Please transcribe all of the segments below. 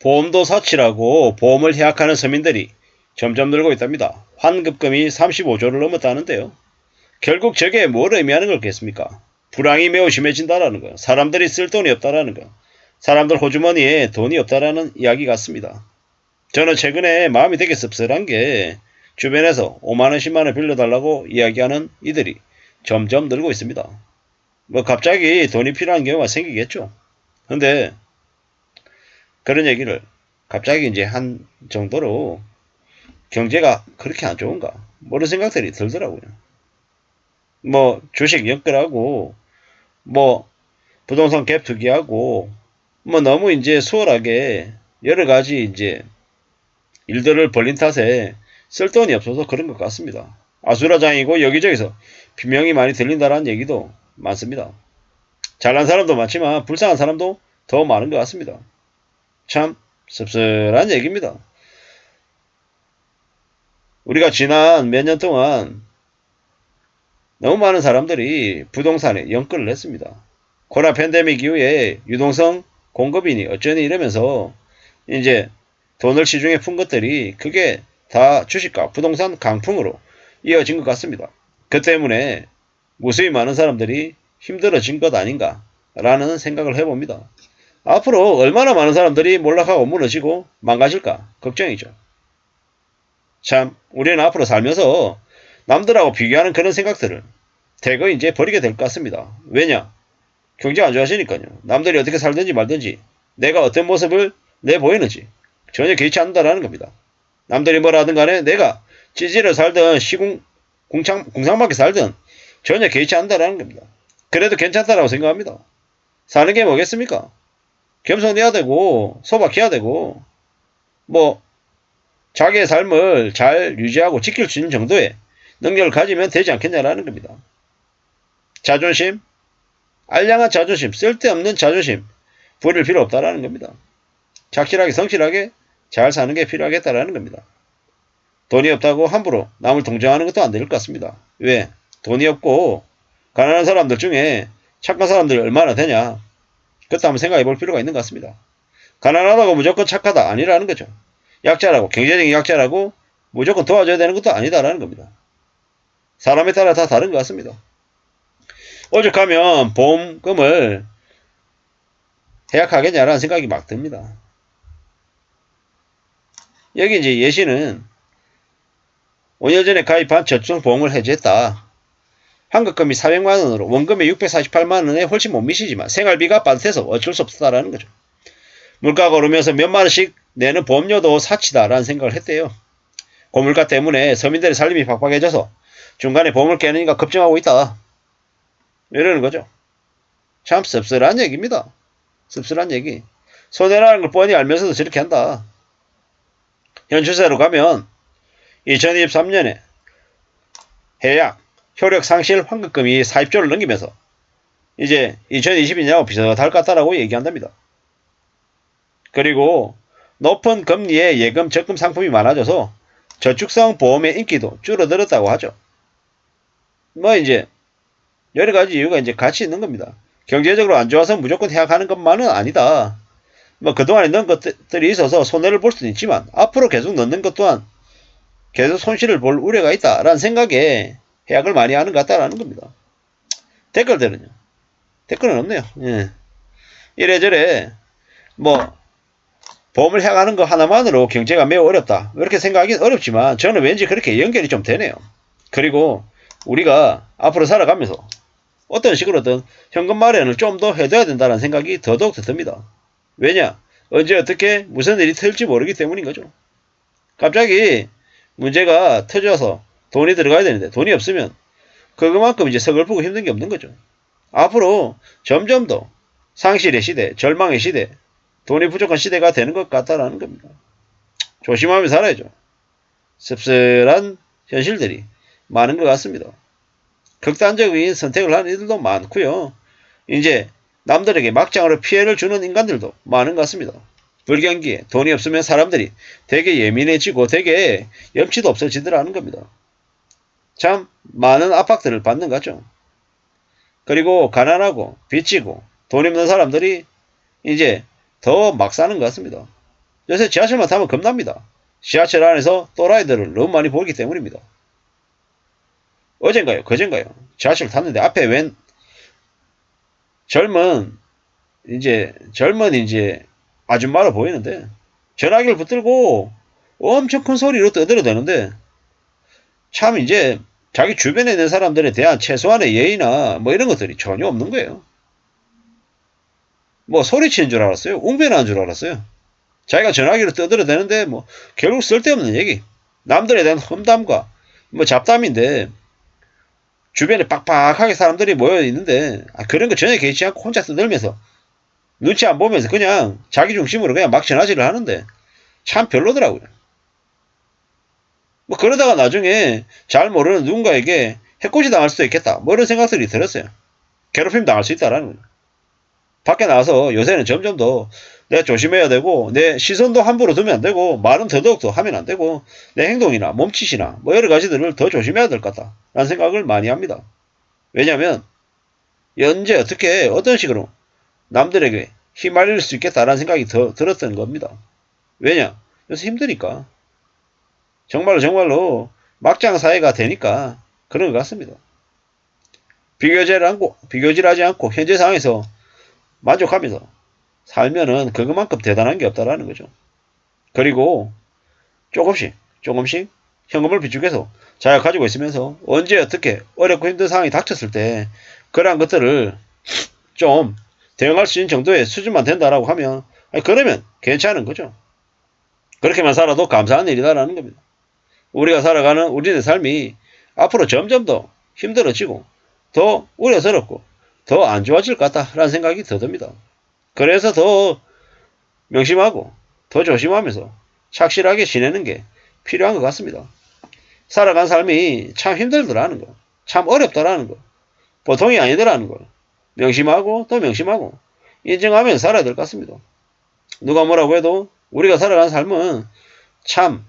보험도 사치라고 보험을 해약하는 서민들이 점점 늘고 있답니다. 환급금이 35조를 넘었다는데요. 결국 저게 뭘 의미하는 거겠습니까? 불황이 매우 심해진다라는 거, 사람들이 쓸 돈이 없다라는 거, 사람들 호주머니에 돈이 없다라는 이야기 같습니다. 저는 최근에 마음이 되게 씁쓸한 게 주변에서 5만원 10만원 빌려달라고 이야기하는 이들이 점점 늘고 있습니다. 뭐 갑자기 돈이 필요한 경우가 생기겠죠. 근데 그런 얘기를 갑자기 이제 한 정도로 경제가 그렇게 안 좋은가 뭐 이런 생각들이 들더라고요. 뭐 주식 엮으라고 뭐 부동산 갭 투기하고 뭐 너무 이제 수월하게 여러 가지 이제 일들을 벌린 탓에 쓸 돈이 없어서 그런 것 같습니다. 아수라장이고 여기저기서 비명이 많이 들린다라는 얘기도 많습니다. 잘난 사람도 많지만 불쌍한 사람도 더 많은 것 같습니다. 참 씁쓸한 얘기입니다. 우리가 지난 몇 년 동안 너무 많은 사람들이 부동산에 연끌을 했습니다. 코로나 팬데믹 이후에 유동성 공급이니 어쩌니 이러면서 이제 돈을 시중에 푼 것들이 그게 다 주식과 부동산 강풍으로 이어진 것 같습니다. 그 때문에 무수히 많은 사람들이 힘들어진 것 아닌가 라는 생각을 해봅니다. 앞으로 얼마나 많은 사람들이 몰락하고 무너지고 망가질까 걱정이죠. 참 우리는 앞으로 살면서 남들하고 비교하는 그런 생각들을 대거 이제 버리게 될 것 같습니다. 왜냐? 경제 안 좋아지니까요. 남들이 어떻게 살든지 말든지 내가 어떤 모습을 내보이는지 전혀 개의치 않는다라는 겁니다. 남들이 뭐라 하든 간에 내가 찌질을 살든 공상밖에 살든 전혀 개의치 않는다라는 겁니다. 그래도 괜찮다라고 생각합니다. 사는 게 뭐겠습니까? 겸손해야 되고 소박해야 되고 뭐 자기의 삶을 잘 유지하고 지킬 수 있는 정도의 능력을 가지면 되지 않겠냐라는 겁니다. 자존심, 알량한 자존심, 쓸데없는 자존심 부릴 필요 없다라는 겁니다. 착실하게 성실하게 잘 사는 게 필요하겠다라는 겁니다. 돈이 없다고 함부로 남을 동정하는 것도 안 될 것 같습니다. 왜? 돈이 없고 가난한 사람들 중에 착한 사람들이 얼마나 되냐? 그것도 한번 생각해 볼 필요가 있는 것 같습니다. 가난하다고 무조건 착하다 아니라는 거죠. 약자라고 경제적인 약자라고 무조건 도와줘야 되는 것도 아니다라는 겁니다. 사람에 따라 다 다른 것 같습니다. 오죽하면 보험금을 해약하겠냐라는 생각이 막 듭니다. 여기 이제 예시는 5년 전에 가입한 저축보험을 해지했다. 환급금이 400만원으로 원금이 648만원에 훨씬 못 미치지만 생활비가 빠듯해서 어쩔 수 없다라는 거죠. 물가가 오르면서 몇만원씩 내는 보험료도 사치다라는 생각을 했대요. 고물가 때문에 서민들의 살림이 팍팍해져서 중간에 보험을 깨느니까 급증하고 있다. 이러는 거죠. 참 씁쓸한 얘기입니다. 씁쓸한 얘기. 손해라는 걸 뻔히 알면서도 저렇게 한다. 현 추세로 가면 2023년에 해약, 효력 상실 환급금이 40조를 넘기면서 이제 2022년하고 비슷할 것 같다라고 얘기한답니다. 그리고 높은 금리의 예금, 적금 상품이 많아져서 저축성 보험의 인기도 줄어들었다고 하죠. 뭐 이제 여러 가지 이유가 이제 같이 있는 겁니다. 경제적으로 안 좋아서 무조건 해약하는 것만은 아니다. 뭐 그동안에 넣은 것들이 있어서 손해를 볼 수는 있지만 앞으로 계속 넣는 것 또한 계속 손실을 볼 우려가 있다라는 생각에 해약을 많이 하는 것 같다라는 겁니다. 댓글들은요. 댓글은 없네요. 예. 이래저래 뭐 보험을 해약하는 거 하나만으로 경제가 매우 어렵다. 이렇게 생각하기는 어렵지만 저는 왠지 그렇게 연결이 좀 되네요. 그리고 우리가 앞으로 살아가면서 어떤 식으로든 현금 마련을 좀 더 해둬야 된다는 생각이 더더욱 듭니다. 왜냐? 언제 어떻게 무슨 일이 터질지 모르기 때문인 거죠. 갑자기 문제가 터져서 돈이 들어가야 되는데 돈이 없으면 그만큼 이제 서글프고 힘든 게 없는 거죠. 앞으로 점점 더 상실의 시대, 절망의 시대, 돈이 부족한 시대가 되는 것 같다라는 겁니다. 조심하며 살아야죠. 씁쓸한 현실들이 많은 것 같습니다. 극단적인 선택을 하는 이들도 많고요. 이제 남들에게 막장으로 피해를 주는 인간들도 많은 것 같습니다. 불경기에 돈이 없으면 사람들이 되게 예민해지고 되게 염치도 없어지더라는 겁니다. 참 많은 압박들을 받는 거죠. 그리고 가난하고 빚지고 돈 없는 사람들이 이제 더 막 사는 것 같습니다. 요새 지하철만 타면 겁납니다. 지하철 안에서 또라이들을 너무 많이 보기 때문입니다. 어젠가요? 그젠가요? 지하철 탔는데 앞에 웬 젊은 젊은 아줌마로 보이는데 전화기를 붙들고 엄청 큰 소리로 떠들어대는데 참 자기 주변에 있는 사람들에 대한 최소한의 예의나 뭐 이런 것들이 전혀 없는 거예요. 뭐 소리치는 줄 알았어요. 웅변하는 줄 알았어요. 자기가 전화기를 떠들어대는데 뭐 결국 쓸데없는 얘기. 남들에 대한 험담과 뭐 잡담인데 주변에 빡빡하게 사람들이 모여 있는데 그런 거 전혀 개의치 않고 혼자 떠들면서 눈치 안 보면서 그냥 자기 중심으로 그냥 막 전화질을 하는데 참 별로더라고요. 뭐 그러다가 나중에 잘 모르는 누군가에게 해코지 당할 수도 있겠다. 뭐 이런 생각들이 들었어요. 괴롭힘 당할 수 있다라는 거예요. 밖에 나와서 요새는 점점 더 내가 조심해야 되고 내 시선도 함부로 두면 안 되고 말은 더더욱더 하면 안 되고 내 행동이나 몸짓이나 뭐 여러 가지들을 더 조심해야 될 것 같다 라는 생각을 많이 합니다. 왜냐하면 언제 어떻게 어떤 식으로 남들에게 휘말릴 수 있겠다라는 생각이 더 들었던 겁니다. 왜냐? 요새 힘드니까. 정말로 막장 사회가 되니까 그런 것 같습니다. 비교질하지 않고 현재 상황에서 만족하면서 살면은 그것만큼 대단한 게 없다라는 거죠. 그리고 조금씩 현금을 비축해서 자기가 가지고 있으면서 언제 어떻게 어렵고 힘든 상황이 닥쳤을 때 그러한 것들을 좀 대응할 수 있는 정도의 수준만 된다라고 하면 그러면 괜찮은 거죠. 그렇게만 살아도 감사한 일이다라는 겁니다. 우리가 살아가는 우리의 삶이 앞으로 점점 더 힘들어지고 더 우려스럽고 더 안 좋아질 것 같다라는 생각이 더 듭니다. 그래서 더 명심하고 더 조심하면서 착실하게 지내는 게 필요한 것 같습니다. 살아간 삶이 참 힘들더라는 거, 참 어렵더라는 거, 보통이 아니더라는 걸 명심하고 또 명심하고 인정하면서 살아야 될 것 같습니다. 누가 뭐라고 해도 우리가 살아간 삶은 참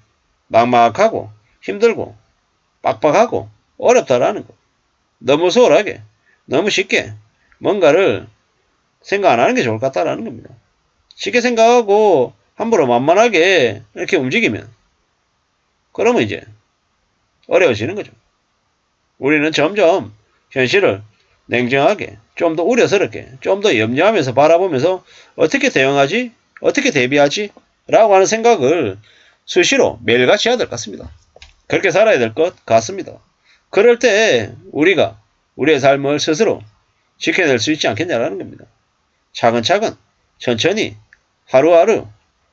막막하고 힘들고 빡빡하고 어렵다라는 거. 너무 소홀하게 너무 쉽게 뭔가를 생각 안 하는 게 좋을 것 같다라는 겁니다. 쉽게 생각하고 함부로 만만하게 이렇게 움직이면 그러면 어려워지는 거죠. 우리는 점점 현실을 냉정하게 좀 더 우려스럽게 좀 더 염려하면서 바라보면서 어떻게 대응하지? 어떻게 대비하지? 라고 하는 생각을 수시로 매일같이 해야 될 것 같습니다. 그렇게 살아야 될 것 같습니다. 그럴 때 우리가 우리의 삶을 스스로 지켜낼 수 있지 않겠냐라는 겁니다. 차근차근 천천히 하루하루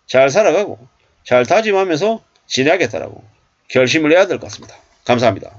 잘 살아가고 잘 다짐하면서 지내야겠다라고 결심을 해야 될 것 같습니다. 감사합니다.